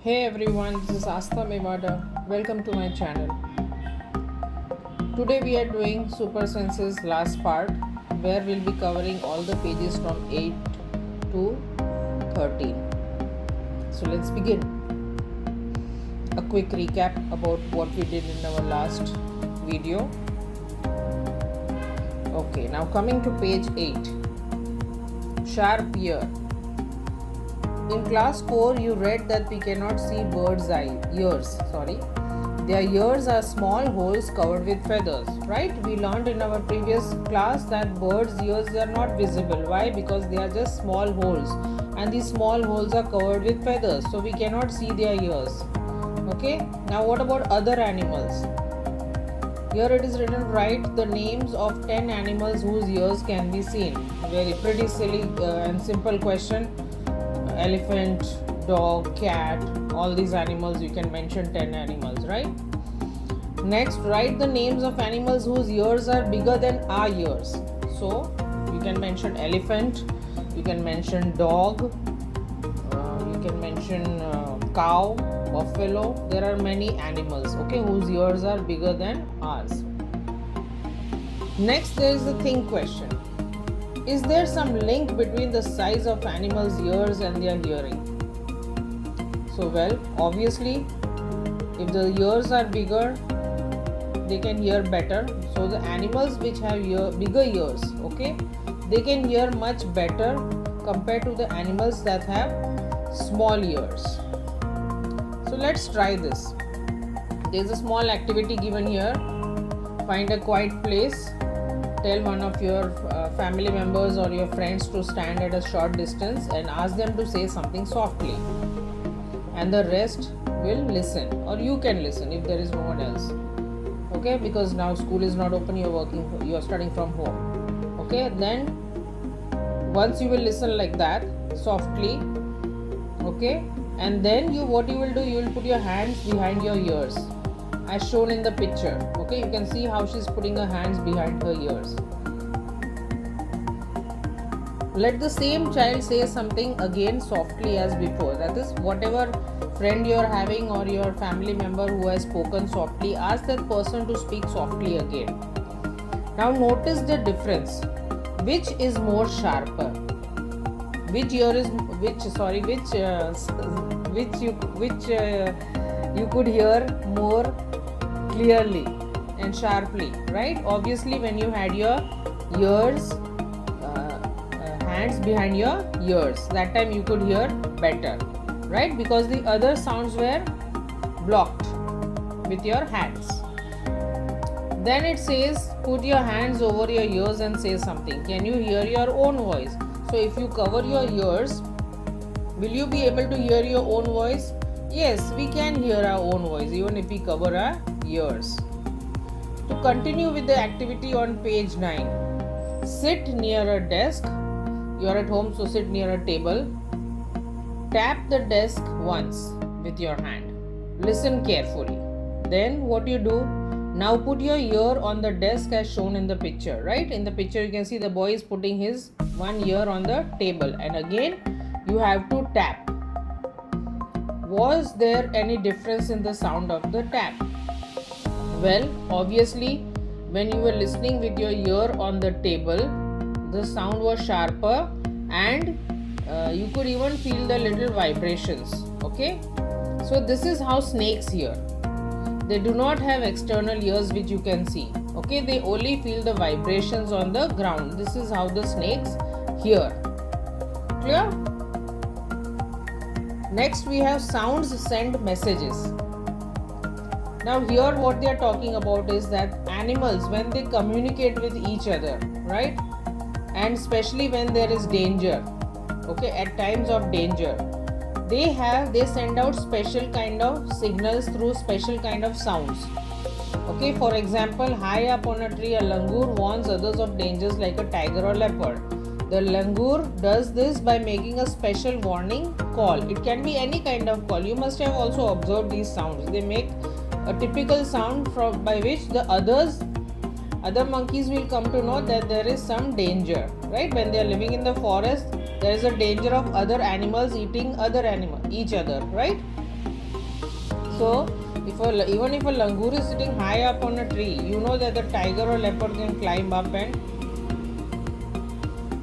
Hey everyone, this is Asta Mevada. Welcome to my channel. Today we are doing Super Senses last part where we'll be covering all the pages from 8 to 13. So let's begin. A quick recap about what we did in our last video. Okay, now coming to page 8. Sharp ear. In class 4 you read that we cannot see birds' ears. Their ears are small holes covered with feathers, right? We learned in our previous class that birds' ears are not visible. Why? Because they are just small holes, and these small holes are covered with feathers, so we cannot see their ears. Okay, now what about other animals? Here it is written, write the names of 10 animals whose ears can be seen. Very pretty silly and simple question. Elephant, dog, cat, all these animals, you can mention 10 animals, right? Next, write the names of animals whose ears are bigger than our ears. So you can mention elephant, you can mention dog, you can mention cow, buffalo. There are many animals, okay, whose ears are bigger than ours. Next, there is the think question. Is there some link between the size of animals' ears and their hearing? So, well, obviously, if the ears are bigger, they can hear better. So, the animals which have bigger ears, okay, they can hear much better compared to the animals that have small ears. So, let's try this. There is a small activity given here. Find a quiet place. Tell one of your family members or your friends to stand at a short distance and ask them to say something softly, and the rest will listen, or you can listen if there is no one else, okay, because now school is not open, you are studying from home, okay. Then once you will listen like that softly, okay, and then what you will do, you will put your hands behind your ears as shown in the picture, okay. You can see how she's putting her hands behind her ears. Let the same child say something again softly as before. That is, whatever friend you are having or your family member who has spoken softly, ask that person to speak softly again. Now notice the difference. Which is more sharper? Which ear is you could hear more clearly and sharply, right? Obviously, when you had your ears hands behind your ears, that time you could hear better, right? Because the other sounds were blocked with your hands. Then it says, put your hands over your ears and say something. Can you hear your own voice? So if you cover your ears, will you be able to hear your own voice? Yes, we can hear our own voice even if we cover our ears. To continue with the activity on page 9, sit near a desk. You are at home, so sit near a table. Tap the desk once with your hand. Listen carefully. Then what you do? Now put your ear on the desk as shown in the picture, right? In the picture you can see the boy is putting his one ear on the table, and again you have to tap. Was there any difference in the sound of the tap? Well, obviously, when you were listening with your ear on the table, the sound was sharper, and you could even feel the little vibrations, okay. So this is how snakes hear. They do not have external ears which you can see, okay. They only feel the vibrations on the ground. This is how the snakes hear. Clear? Next we have sounds send messages. Now here what they are talking about is that animals, when they communicate with each other, right, and especially when there is danger, okay, at times of danger, they send out special kind of signals through special kind of sounds, okay. For example, high up on a tree, a langur warns others of dangers like a tiger or leopard. The langur does this by making a special warning call. It can be any kind of call. You must have also observed these sounds. They make a typical sound by which the other monkeys will come to know that there is some danger, right? When they are living in the forest, there is a danger of other animals eating each other, right? So even if a langur is sitting high up on a tree, you know that the tiger or leopard can climb up and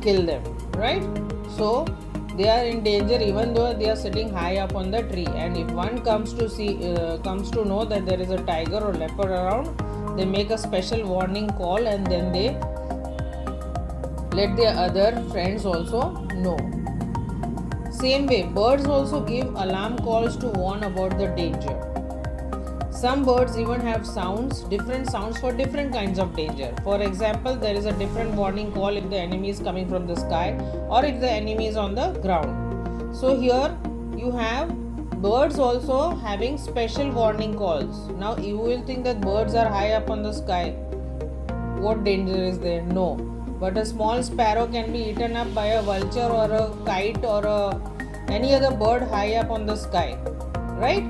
kill them, right? So they are in danger even though they are sitting high up on the tree. And if one comes to know that there is a tiger or leopard around, they make a special warning call, and then they let their other friends also know. Same way, birds also give alarm calls to warn about the danger. Some birds even have different sounds for different kinds of danger. For example, there is a different warning call if the enemy is coming from the sky or if the enemy is on the ground. So here you have birds also having special warning calls. Now you will think that birds are high up on the sky. What danger is there? No. But a small sparrow can be eaten up by a vulture or a kite or any other bird high up on the sky, right?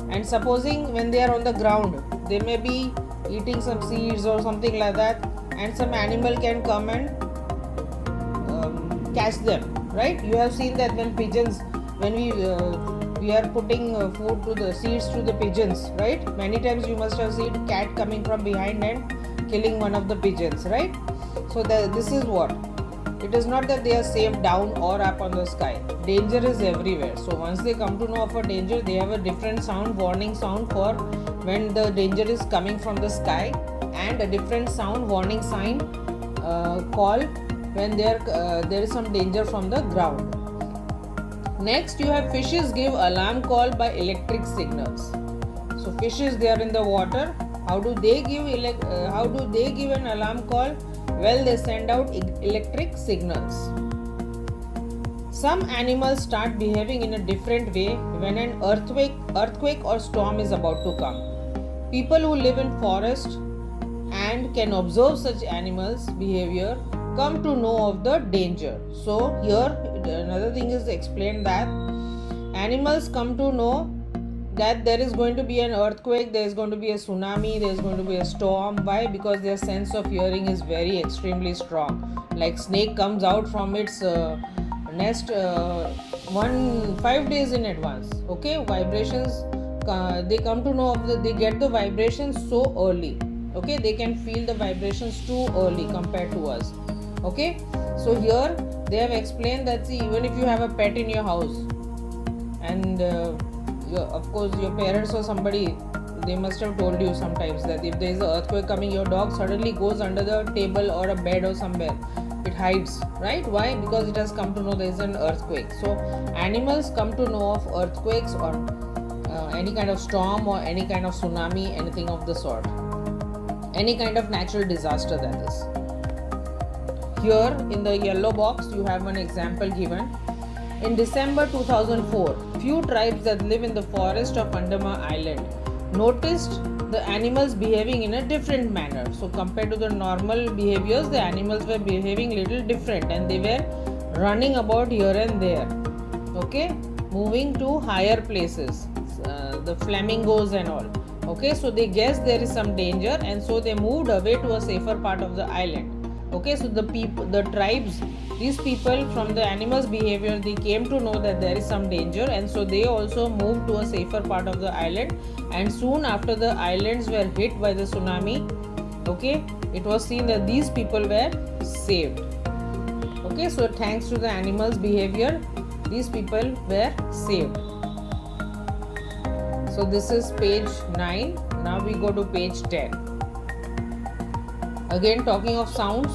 And supposing when they are on the ground, they may be eating some seeds or something like that, and some animal can come and catch them, right? You have seen that when pigeons, when we are putting food to the seeds to the pigeons, right? Many times you must have seen cat coming from behind and killing one of the pigeons, right? So this is what. It is not that they are safe down or up on the sky. Danger is everywhere. So once they come to know of a danger, they have a different sound, warning sound for when the danger is coming from the sky, and a different sound, warning sign call when there is some danger from the ground. Next, you have fishes give alarm call by electric signals. So fishes, they are in the water. How do they give an alarm call? Well, they send out electric signals. Some animals start behaving in a different way when an earthquake or storm is about to come. People who live in forest and can observe such animals' behavior come to know of the danger. So here another thing is explained that animals come to know that there is going to be an earthquake, there is going to be a tsunami, there is going to be a storm. Why? Because their sense of hearing is very extremely strong. Like snake comes out from its nest 5 days in advance. Okay, vibrations, they come to know they get the vibrations so early. Okay, they can feel the vibrations too early compared to us. Okay, so here they have explained that even if you have a pet in your house, and of course your parents or somebody, they must have told you sometimes that if there is an earthquake coming, your dog suddenly goes under the table or a bed or somewhere. It hides, right? Why? Because it has come to know there is an earthquake. So animals come to know of earthquakes or any kind of storm or any kind of tsunami, anything of the sort, any kind of natural disaster, that is. Here in the yellow box you have an example given. In December 2004, few tribes that live in the forest of Andaman Island noticed the animals behaving in a different manner. So compared to the normal behaviors, the animals were behaving little different, and they were running about here and there. Okay, moving to higher places, the flamingos and all. Okay, so they guessed there is some danger, and so they moved away to a safer part of the island. Okay, so the tribes, these people, from the animals' behavior, they came to know that there is some danger, and so they also moved to a safer part of the island. And soon after the islands were hit by the tsunami, okay, it was seen that these people were saved. Okay, so thanks to the animals' behavior, these people were saved. So this is page 9. Now we go to page 10. Again, talking of sounds,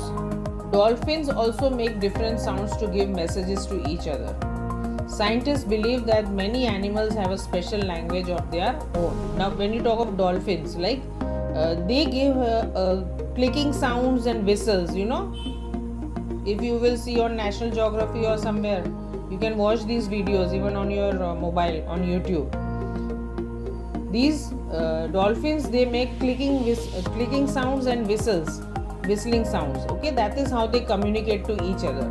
dolphins also make different sounds to give messages to each other. Scientists believe that many animals have a special language of their own. Now, when you talk of dolphins, like they give clicking sounds and whistles, you know. If you will see on National Geography or somewhere, you can watch these videos even on your mobile, on YouTube. These dolphins, they make clicking sounds and whistling sounds. Okay, that is how they communicate to each other.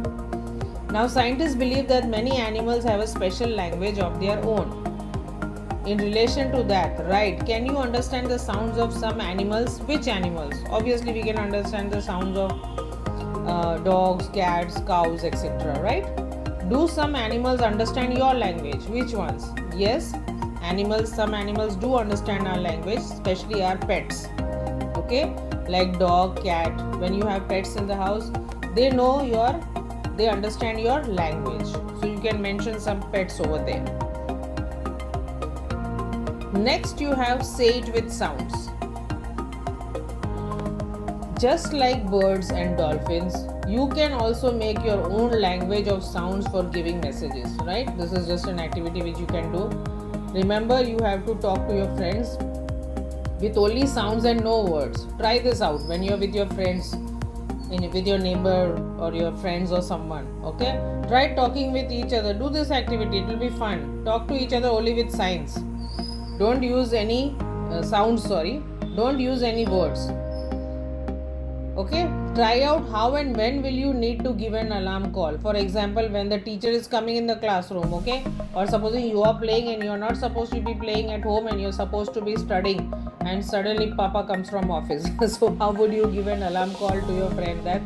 Now, scientists believe that many animals have a special language of their own. In relation to that, right, can you understand the sounds of some animals? Which animals? Obviously, we can understand the sounds of dogs, cats, cows, etc. Right? Do some animals understand your language? Which ones? Yes, animals, some animals do understand our language, especially our pets. Okay, like dog, cat. When you have pets in the house, they understand your language. So you can mention some pets over there. Next, you have say it with sounds. Just like birds and dolphins, you can also make your own language of sounds for giving messages, right? This is just an activity which you can do. Remember, you have to talk to your friends with only sounds and no words. Try this out when you're with your friends, with your neighbor or your friends or someone. Okay, try talking with each other. Do this activity, it will be fun. Talk to each other only with signs. Don't use any sounds, don't use any words. Okay, try out how and when will you need to give an alarm call. For example, when the teacher is coming in the classroom, okay, or supposing you are playing and you are not supposed to be playing at home and you are supposed to be studying, and suddenly papa comes from office. So how would you give an alarm call to your friend that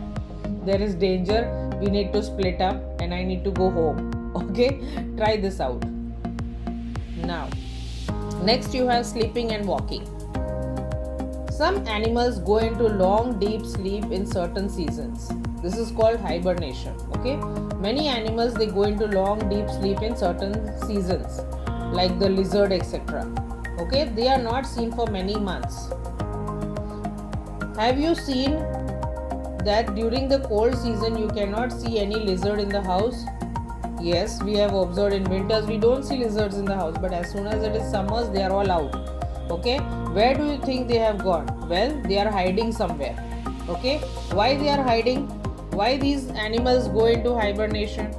there is danger, we need to split up and I need to go home? Okay, try this out. Now, next you have sleeping and walking. Some animals go into long deep sleep in certain seasons. This is called hibernation. Okay, many animals, they go into long deep sleep in certain seasons, like the lizard, etc. Okay, they are not seen for many months. Have you seen that during the cold season you cannot see any lizard in the house? Yes, we have observed in winters we don't see lizards in the house, but as soon as it is summers, they are all out. Okay, where do you think they have gone? Well, they are hiding somewhere. Okay, why they are hiding? Why these animals go into hibernation?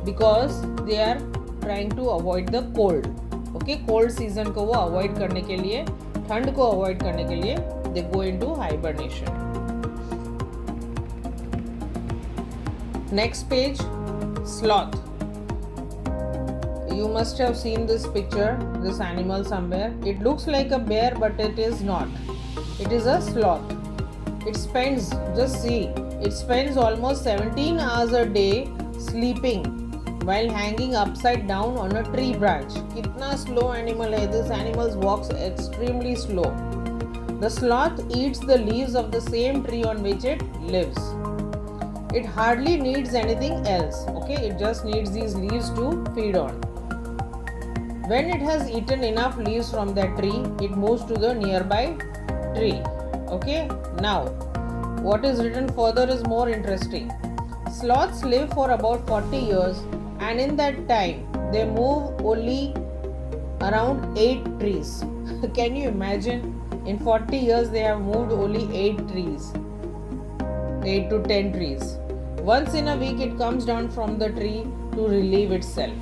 Because they are trying to avoid the cold. Okay, cold season को वो avoid करने के लिए, ठंड को avoid करने के लिए, they go into hibernation. Next page, sloth. You must have seen this picture, this animal somewhere. It looks like a bear, but it is not. It is a sloth. It spends, just see, it spends almost 17 hours a day sleeping while hanging upside down on a tree branch. Kitna slow animal hai. This animal walks extremely slow. The sloth eats the leaves of the same tree on which it lives. It hardly needs anything else. Okay, it just needs these leaves to feed on. When it has eaten enough leaves from that tree, it moves to the nearby tree. Okay, now what is written further is more interesting. Sloths live for about 40 years, and in that time they move only around 8 trees. Can you imagine? In 40 years they have moved only 8 trees, 8 to 10 trees. Once in a week it comes down from the tree to relieve itself.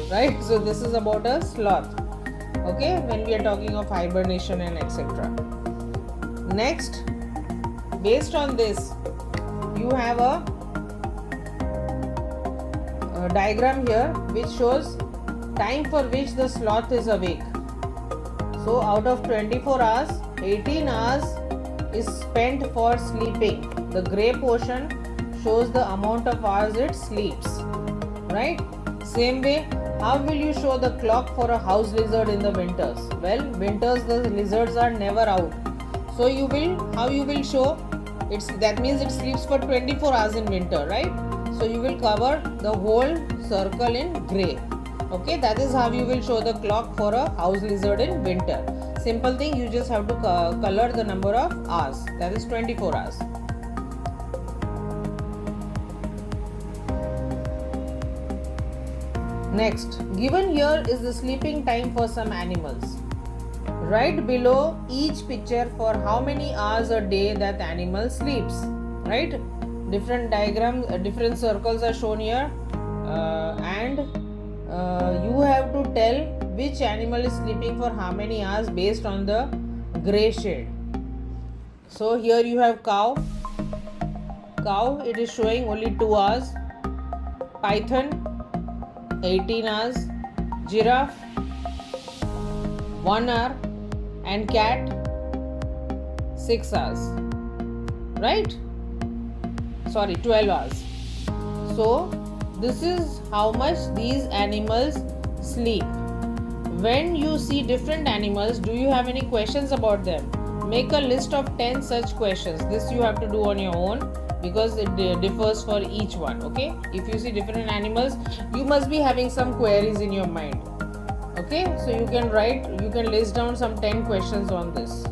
Right? So this is about a sloth. Okay, when we are talking of hibernation and etc. Next, based on this, you have a diagram here which shows time for which the sloth is awake. So out of 24 hours, 18 hours is spent for sleeping. The grey portion shows the amount of hours it sleeps. Right? Same way, how will you show the clock for a house lizard in the winters? Well, winters the lizards are never out. So how you will show? That means it sleeps for 24 hours in winter, right? So you will cover the whole circle in grey. Okay, that is how you will show the clock for a house lizard in winter. Simple thing, you just have to color the number of hours, that is 24 hours. Next, given here is the sleeping time for some animals. Write below each picture for how many hours a day that animal sleeps. Right? Different diagrams, different circles are shown here, and you have to tell which animal is sleeping for how many hours based on the grey shade. So here you have cow. Cow, it is showing only 2 hours. Python, 18 hours, giraffe 1 hour, and cat 6 hours, right? Sorry, 12 hours. So this is how much these animals sleep. When you see different animals, do you have any questions about them? Make a list of 10 such questions. This you have to do on your own because it differs for each one. Okay, if you see different animals, you must be having some queries in your mind. Okay, so you can list down some 10 questions on this.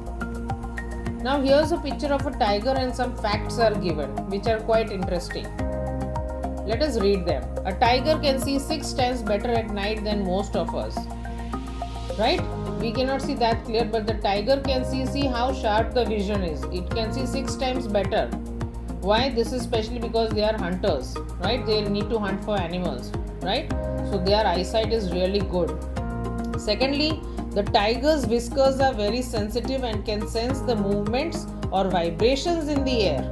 Now here's a picture of a tiger and some facts are given which are quite interesting. Let us read them. A tiger can see 6 times better at night than most of us. Right? We cannot see that clear, but the tiger can see how sharp the vision is. It can see 6 times better. Why? This is especially because they are hunters, right? They need to hunt for animals, right? So their eyesight is really good. Secondly, the tiger's whiskers are very sensitive and can sense the movements or vibrations in the air.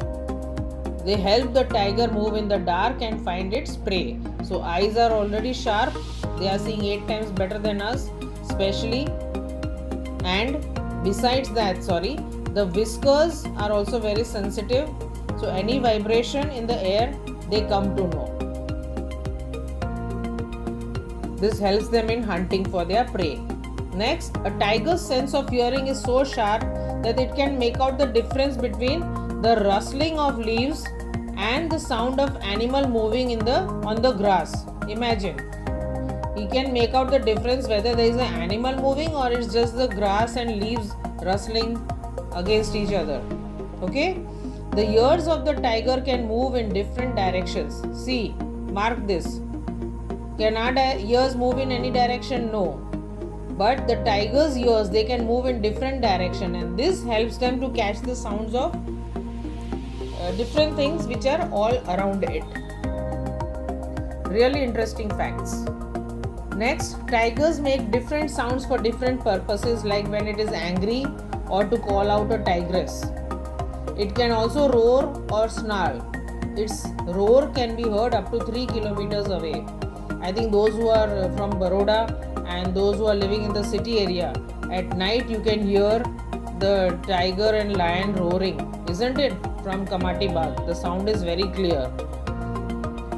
They help the tiger move in the dark and find its prey. So eyes are already sharp. They are seeing 8 times better than us, especially. And besides that, the whiskers are also very sensitive. So any vibration in the air, they come to know. This helps them in hunting for their prey. Next, a tiger's sense of hearing is so sharp that it can make out the difference between the rustling of leaves and the sound of animal moving on the grass. Imagine, he can make out the difference whether there is an animal moving or it's just the grass and leaves rustling against each other. Okay, the ears of the tiger can move in different directions. See, mark this. Can our ears move in any direction? No. But the tiger's ears, they can move in different direction, and this helps them to catch the sounds of different things which are all around it. Really interesting facts. Next, tigers make different sounds for different purposes, like when it is angry or to call out a tigress. It can also roar or snarl. Its roar can be heard up to 3 kilometers away. I think those who are from Baroda and those who are living in the city area, at night you can hear the tiger and lion roaring, isn't it? From Kamati Bagh. The sound is very clear.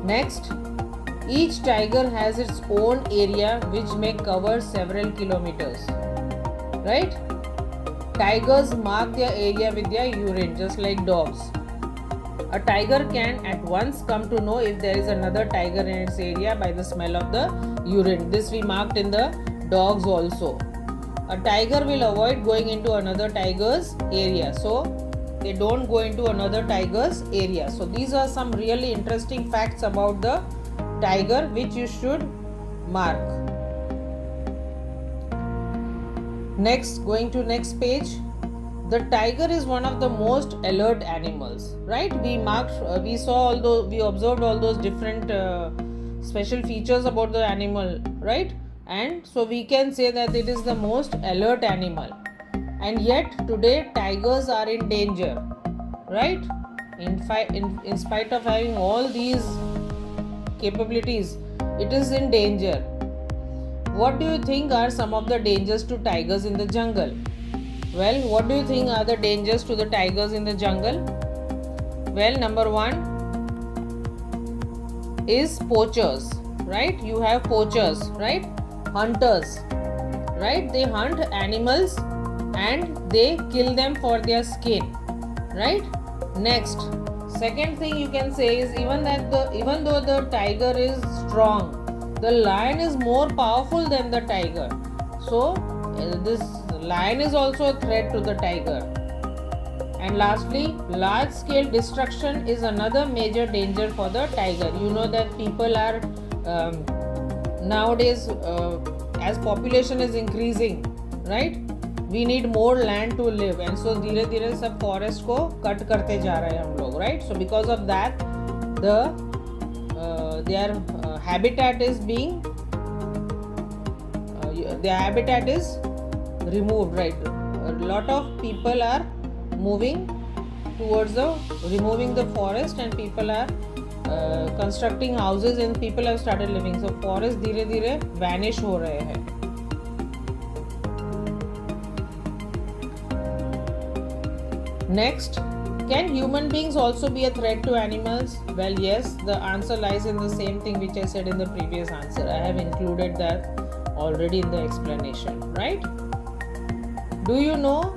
Next, each tiger has its own area which may cover several kilometers. Right? Tigers mark their area with their urine, just like dogs. A tiger can at once come to know if there is another tiger in its area by the smell of the urine. This we marked in the dogs also. A tiger will avoid going into another tiger's area. So they don't go into another tiger's area. So these are some really interesting facts about the tiger which you should mark. Next, going to next page. The tiger is one of the most alert animals, right? We observed all those different special features about the animal, right? And so we can say that it is the most alert animal. And yet today tigers are in danger, right? In spite of having all these capabilities, it is in danger. What do you think are some of the dangers to tigers in the jungle? Well, what do you think are the dangers to the tigers in the jungle? Well, number 1 is poachers, right? You have poachers, right? Hunters, right? They hunt animals and they kill them for their skin, right? Next, second thing you can say is even though the tiger is strong, the lion is more powerful than the tiger. So this lion is also a threat to the tiger. And lastly, large scale destruction is another major danger for the tiger. You know that people are nowadays as population is increasing, right? We need more land to live, and so धीरे धीरे सब forest को cut करते जा रहे हैं हम लोग, right? So because of that, their habitat is removed, right? A lot of people are moving towards removing the forest, and people are constructing houses and people have started living. So forest धीरे धीरे vanish हो रहे हैं. Next, can human beings also be a threat to animals? Well, yes, the answer lies in the same thing which I said in the previous answer. I have included that already in the explanation, right? Do you know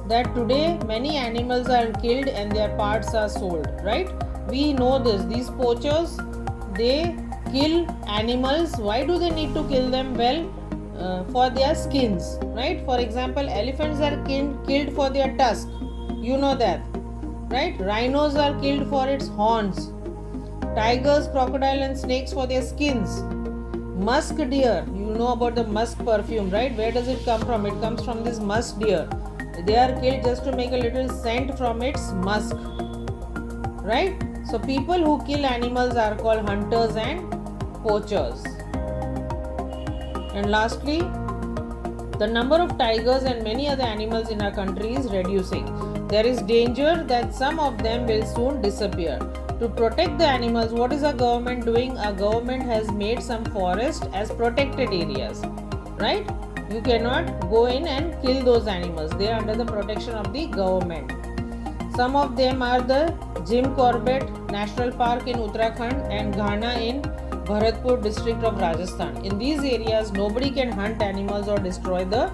that today many animals are killed and their parts are sold, right? We know this. These poachers, they kill animals. Why do they need to kill them? Well, for their skins, right? For example, elephants are killed for their tusk. You know that, right? Rhinos are killed for its horns. Tigers, crocodile and snakes for their skins. Musk deer, you know about the musk perfume, right? Where does it come from? It comes from this musk deer. They are killed just to make a little scent from its musk, right? So people who kill animals are called hunters and poachers. And lastly, the number of tigers and many other animals in our country is reducing. There is danger that some of them will soon disappear. To protect the animals, what is our government doing? Our government has made some forest as protected areas, right? You cannot go in and kill those animals. They are under the protection of the government. Some of them are the Jim Corbett National Park in Uttarakhand and Ghana in Bharatpur district of Rajasthan. In these areas, nobody can hunt animals or destroy the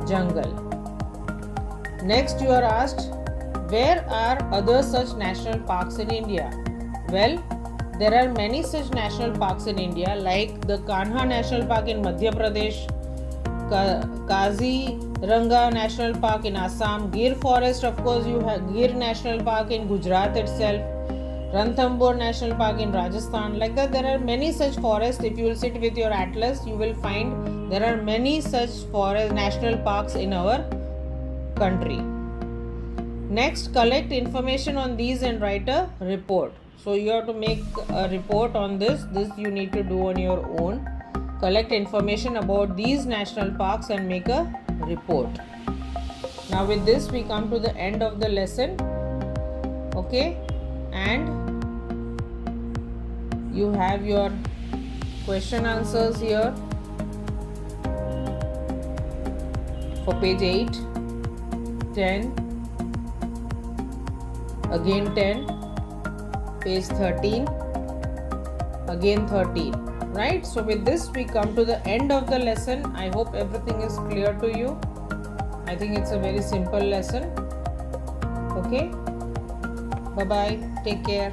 jungle. Next, you are asked, where are other such national parks in India? Well, there are many such national parks in India, like the Kanha National Park in Madhya Pradesh, Kaziranga National Park in Assam, Gir Forest, of course you have Gir National Park in Gujarat itself, Ranthambore National Park in Rajasthan. Like that, there are many such forests. If you will sit with your atlas, you will find there are many such forest national parks in our country. Next, collect information on these and write a report. So you have to make a report on this. This you need to do on your own. Collect information about these national parks and make a report. Now with this we come to the end of the lesson. Okay, and you have your question answers here for page 8, 10, again 10, page 13, again 13, right? So with this we come to the end of the lesson. I hope everything is clear to you. I think it's a very simple lesson. Okay, bye bye, take care.